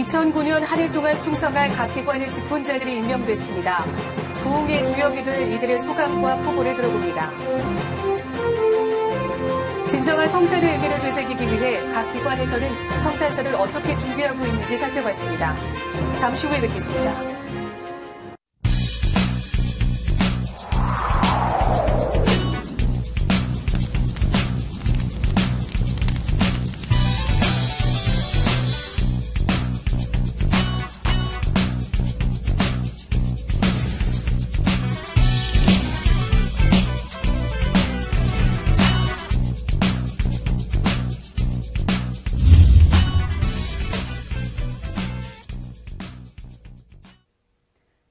2009년 한 해 동안 충성할 각 기관의 직분자들이 임명됐습니다. 부흥의 주역이 될 이들의 소감과 포부를 들어봅니다. 진정한 성탄의 의미를 되새기기 위해 각 기관에서는 성탄절을 어떻게 준비하고 있는지 살펴봤습니다. 잠시 후에 뵙겠습니다.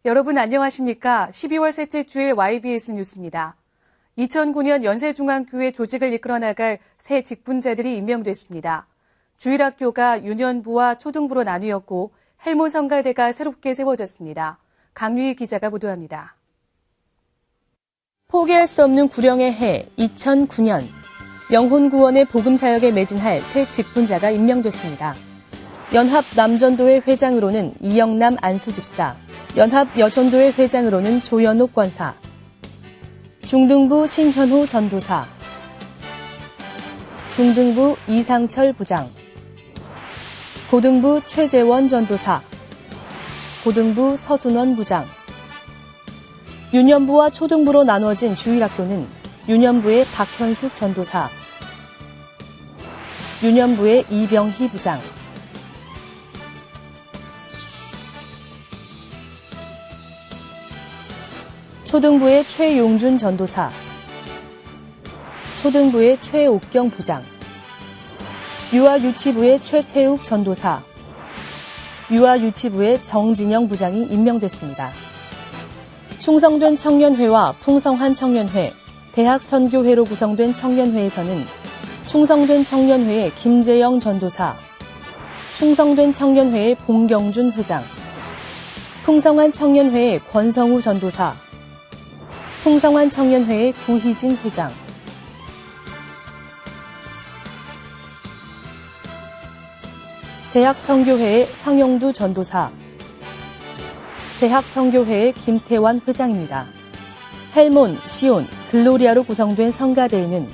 여러분 안녕하십니까? 12월 셋째 주일 YBS 뉴스입니다. 2009년 연세중앙교회 조직을 이끌어 나갈 새 직분자들이 임명됐습니다. 주일학교가 유년부와 초등부로 나뉘었고 헬몬 성가대가 새롭게 세워졌습니다. 강유희 기자가 보도합니다. 포기할 수 없는 구령의 해 2009년 영혼구원의 복음사역에 매진할 새 직분자가 임명됐습니다. 연합 남전도회 회장으로는 이영남 안수집사, 연합 여전도회 회장으로는 조현옥 권사, 중등부 신현호 전도사, 중등부 이상철 부장, 고등부 최재원 전도사, 고등부 서준원 부장, 유년부와 초등부로 나누어진 주일학교는 유년부의 박현숙 전도사, 유년부의 이병희 부장, 초등부의 최용준 전도사, 초등부의 최옥경 부장, 유아유치부의 최태욱 전도사, 유아유치부의 정진영 부장이 임명됐습니다. 충성된 청년회와 풍성한 청년회, 대학선교회로 구성된 청년회에서는 충성된 청년회의 김재영 전도사, 충성된 청년회의 봉경준 회장, 풍성한 청년회의 권성우 전도사, 풍성한 청년회의 구희진 회장, 대학선교회의 황영두 전도사, 대학선교회의 김태환 회장입니다. 헬몬, 시온, 글로리아로 구성된 성가대에는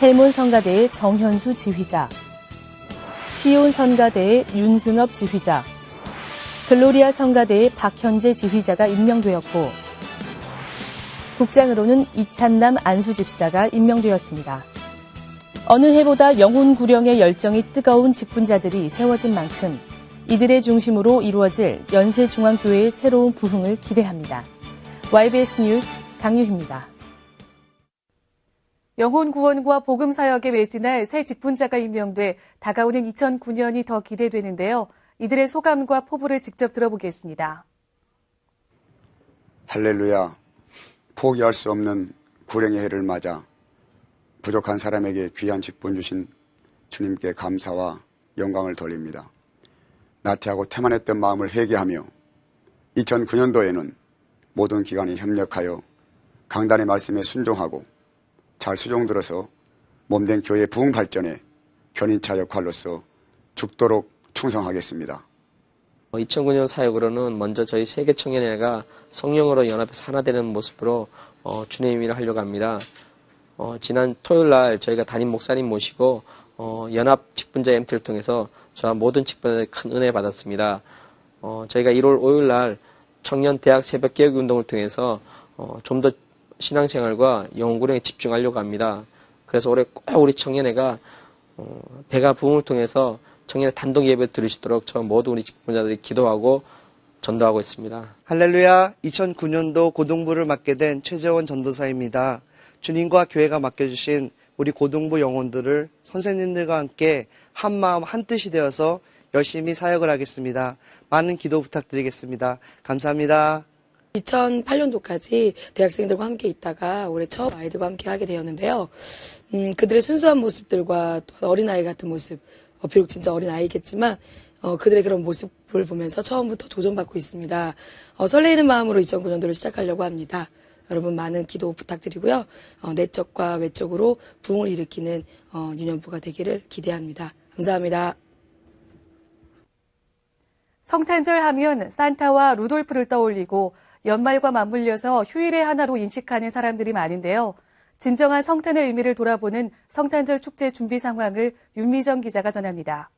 헬몬 성가대의 정현수 지휘자, 시온 성가대의 윤승업 지휘자, 글로리아 성가대의 박현재 지휘자가 임명되었고 국장으로는 이찬남 안수집사가 임명되었습니다. 어느 해보다 영혼구령의 열정이 뜨거운 직분자들이 세워진 만큼 이들의 중심으로 이루어질 연세중앙교회의 새로운 부흥을 기대합니다. YBS 뉴스 강유희입니다. 영혼구원과 복음사역에 매진할 새 직분자가 임명돼 다가오는 2009년이 더 기대되는데요. 이들의 소감과 포부를 직접 들어보겠습니다. 할렐루야. 포기할 수 없는 구령의 해를 맞아 부족한 사람에게 귀한 직분 주신 주님께 감사와 영광을 돌립니다. 나태하고 태만했던 마음을 회개하며 2009년도에는 모든 기관이 협력하여 강단의 말씀에 순종하고 잘 수종들어서 몸된 교회 부흥 발전에 견인차 역할로서 죽도록 충성하겠습니다. 2009년 사역으로는 먼저 저희 세계청년회가 성령으로 연합해서 하나 되는 모습으로 주님의 일을 하려고 합니다. 지난 토요일 날 저희가 담임 목사님 모시고 연합 직분자 MT를 통해서 저와 모든 직분자들이 큰 은혜 받았습니다. 저희가 1월 5일 날 청년 대학 새벽 개혁 운동을 통해서 좀 더 신앙생활과 영혼구령에 집중하려고 합니다. 그래서 올해 꼭 우리 청년회가 배가 부흥을 통해서 청년회 단독 예배 들으시도록 저 모든 우리 직분자들이 기도하고 전도하고 있습니다. 할렐루야. 2009년도 고등부를 맡게 된 최재원 전도사입니다. 주님과 교회가 맡겨주신 우리 고등부 영혼들을 선생님들과 함께 한마음 한뜻이 되어서 열심히 사역을 하겠습니다. 많은 기도 부탁드리겠습니다. 감사합니다. 2008년도까지 대학생들과 함께 있다가 올해 처음 아이들과 함께 하게 되었는데요. 그들의 순수한 모습들과 또 어린아이 같은 모습, 비록 진짜 어린아이겠지만 그들의 그런 모습을 보면서 처음부터 도전받고 있습니다. 설레이는 마음으로 2009년도를 시작하려고 합니다. 여러분 많은 기도 부탁드리고요. 내적과 외적으로 부흥을 일으키는 유년부가 되기를 기대합니다. 감사합니다. 성탄절 하면 산타와 루돌프를 떠올리고 연말과 맞물려서 휴일의 하나로 인식하는 사람들이 많은데요. 진정한 성탄의 의미를 돌아보는 성탄절 축제 준비 상황을 윤미정 기자가 전합니다.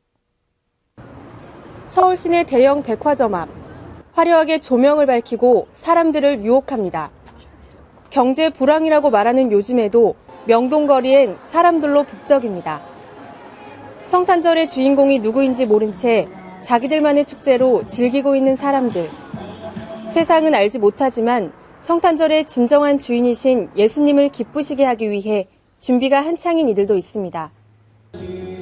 서울 시내 대형 백화점 앞, 화려하게 조명을 밝히고 사람들을 유혹합니다. 경제 불황이라고 말하는 요즘에도 명동거리엔 사람들로 북적입니다. 성탄절의 주인공이 누구인지 모른 채 자기들만의 축제로 즐기고 있는 사람들. 세상은 알지 못하지만 성탄절의 진정한 주인이신 예수님을 기쁘시게 하기 위해 준비가 한창인 이들도 있습니다.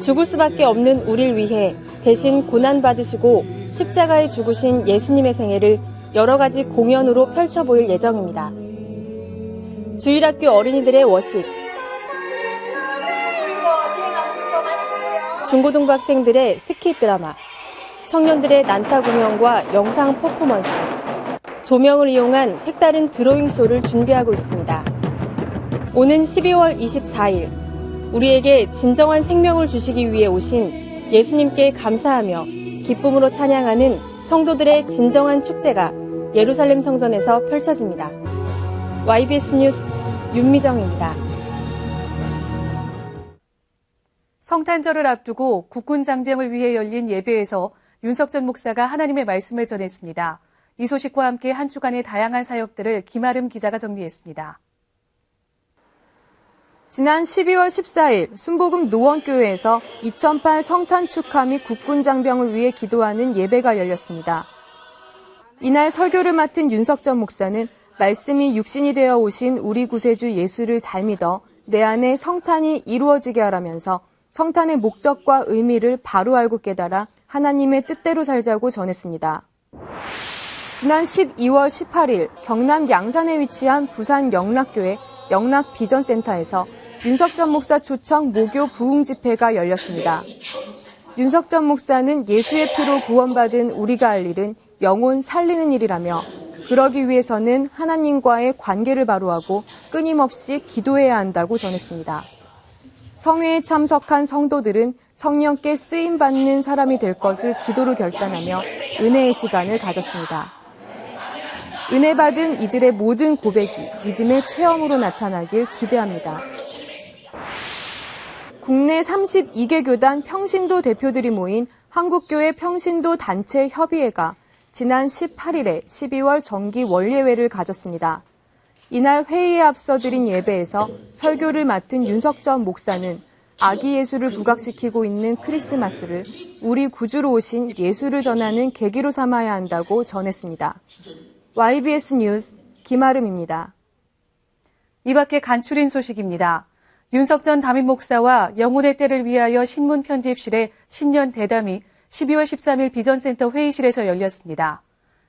죽을 수밖에 없는 우리를 위해 대신 고난받으시고 십자가에 죽으신 예수님의 생애를 여러 가지 공연으로 펼쳐 보일 예정입니다. 주일학교 어린이들의 워십, 중고등부 학생들의 스키 드라마, 청년들의 난타 공연과 영상 퍼포먼스, 조명을 이용한 색다른 드로잉 쇼를 준비하고 있습니다. 오는 12월 24일, 우리에게 진정한 생명을 주시기 위해 오신 예수님께 감사하며 기쁨으로 찬양하는 성도들의 진정한 축제가 예루살렘 성전에서 펼쳐집니다. YBS 뉴스 윤미정입니다. 성탄절을 앞두고 국군 장병을 위해 열린 예배에서 윤석전 목사가 하나님의 말씀을 전했습니다. 이 소식과 함께 한 주간의 다양한 사역들을 김아름 기자가 정리했습니다. 지난 12월 14일 순복음 노원교회에서 2008 성탄 축하 및 국군 장병을 위해 기도하는 예배가 열렸습니다. 이날 설교를 맡은 윤석전 목사는 말씀이 육신이 되어 오신 우리 구세주 예수를 잘 믿어 내 안에 성탄이 이루어지게 하라면서 성탄의 목적과 의미를 바로 알고 깨달아 하나님의 뜻대로 살자고 전했습니다. 지난 12월 18일 경남 양산에 위치한 부산 영락교회 영락비전센터에서 윤석전 목사 초청 모교 부흥 집회가 열렸습니다. 윤석전 목사는 예수의 피로 구원받은 우리가 할 일은 영혼 살리는 일이라며 그러기 위해서는 하나님과의 관계를 바로 하고 끊임없이 기도해야 한다고 전했습니다. 성회에 참석한 성도들은 성령께 쓰임받는 사람이 될 것을 기도로 결단하며 은혜의 시간을 가졌습니다. 은혜 받은 이들의 모든 고백이 믿음의 체험으로 나타나길 기대합니다. 국내 32개 교단 평신도 대표들이 모인 한국교회 평신도 단체 협의회가 지난 18일에 12월 정기 원례회를 가졌습니다. 이날 회의에 앞서 드린 예배에서 설교를 맡은 윤석전 목사는 아기 예수를 부각시키고 있는 크리스마스를 우리 구주로 오신 예수를 전하는 계기로 삼아야 한다고 전했습니다. YBS 뉴스 김아름입니다. 이 밖에 간추린 소식입니다. 윤석전 담임 목사와 영혼의 때를 위하여 신문 편집실의 신년 대담이 12월 13일 비전센터 회의실에서 열렸습니다.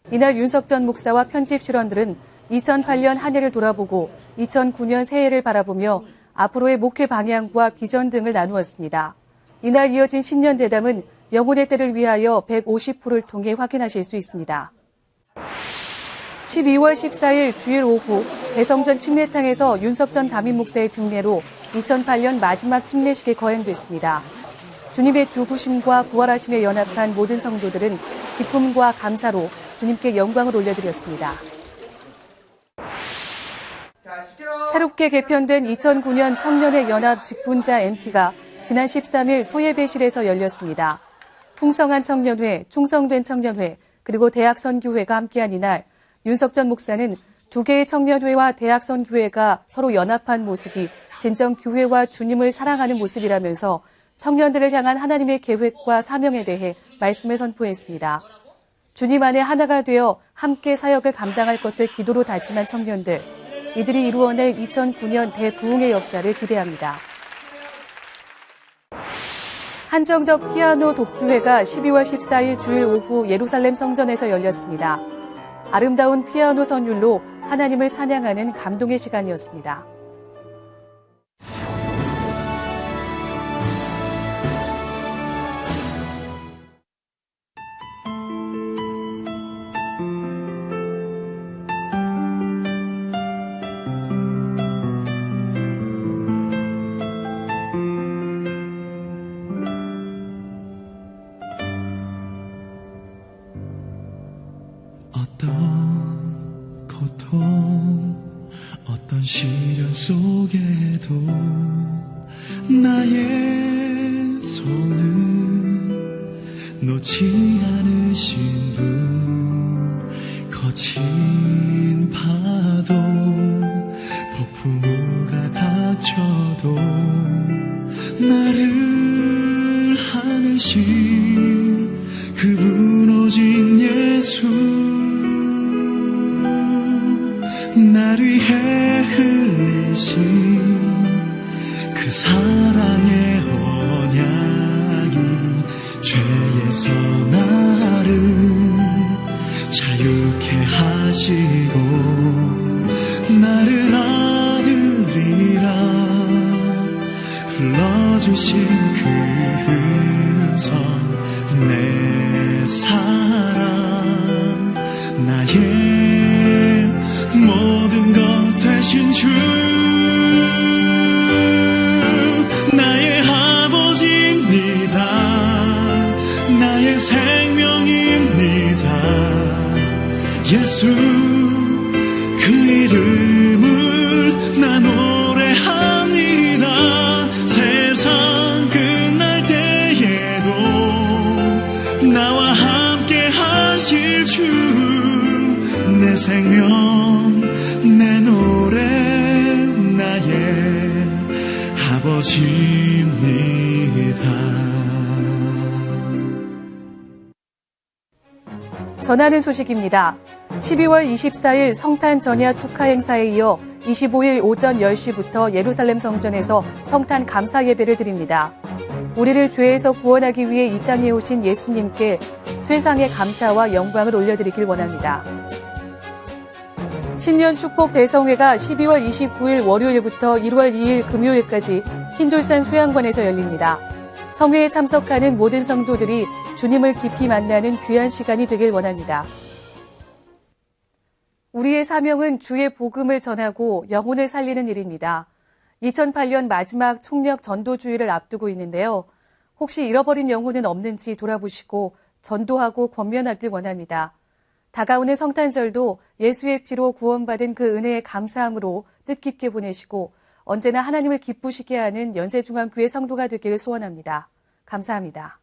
이날 윤석전 목사와 편집실원들은 2008년 한 해를 돌아보고 2009년 새해를 바라보며 앞으로의 목회 방향과 비전 등을 나누었습니다. 이날 이어진 신년 대담은 영혼의 때를 위하여 150호를 통해 확인하실 수 있습니다. 12월 14일 주일 오후 대성전 침례탕에서 윤석전 담임 목사의 증례로 2008년 마지막 침례식이 거행됐습니다. 주님의 죽으심과 부활하심에 연합한 모든 성도들은 기쁨과 감사로 주님께 영광을 올려드렸습니다. 새롭게 개편된 2009년 청년의 연합 직분자 MT가 지난 13일 소예배실에서 열렸습니다. 풍성한 청년회, 충성된 청년회, 그리고 대학선교회가 함께한 이날 윤석전 목사는 두 개의 청년회와 대학선교회가 서로 연합한 모습이 진정 교회와 주님을 사랑하는 모습이라면서 청년들을 향한 하나님의 계획과 사명에 대해 말씀을 선포했습니다. 주님 안에 하나가 되어 함께 사역을 감당할 것을 기도로 다짐한 청년들, 이들이 이루어낼 2009년 대부흥의 역사를 기대합니다. 한정덕 피아노 독주회가 12월 14일 주일 오후 예루살렘 성전에서 열렸습니다. 아름다운 피아노 선율로 하나님을 찬양하는 감동의 시간이었습니다. 어떤 고통, 어떤 시련 속에도 나의 손을 놓지 않으신 분, 거친 파도 폭풍우가 닥쳐도 나를 안으신 그분 오직 예수, 나를 위해 흘리신 그 사랑의 언약이 죄에서 나를 자유케 하시고 나를 아들이라 불러주신 그 음성, 내 사랑, 나의 모든 것 되신 주, 나의 아버지입니다. 나의 생명입니다. 예수 그 이름을 나 노래합니다. 세상 끝날 때에도 나와 함께 하실 주, 내 생명 내 노래 나의 아버지입니다. 전하는 소식입니다. 12월 24일 성탄 전야 축하 행사에 이어 25일 오전 10시부터 예루살렘 성전에서 성탄 감사 예배를 드립니다. 우리를 죄에서 구원하기 위해 이 땅에 오신 예수님께 최상의 감사와 영광을 올려드리길 원합니다. 신년 축복 대성회가 12월 29일 월요일부터 1월 2일 금요일까지 흰돌산 수양관에서 열립니다. 성회에 참석하는 모든 성도들이 주님을 깊이 만나는 귀한 시간이 되길 원합니다. 우리의 사명은 주의 복음을 전하고 영혼을 살리는 일입니다. 2008년 마지막 총력 전도주의를 앞두고 있는데요. 혹시 잃어버린 영혼은 없는지 돌아보시고 전도하고 권면하길 원합니다. 다가오는 성탄절도 예수의 피로 구원받은 그 은혜의 감사함으로 뜻깊게 보내시고 언제나 하나님을 기쁘시게 하는 연세중앙교회 성도가 되기를 소원합니다. 감사합니다.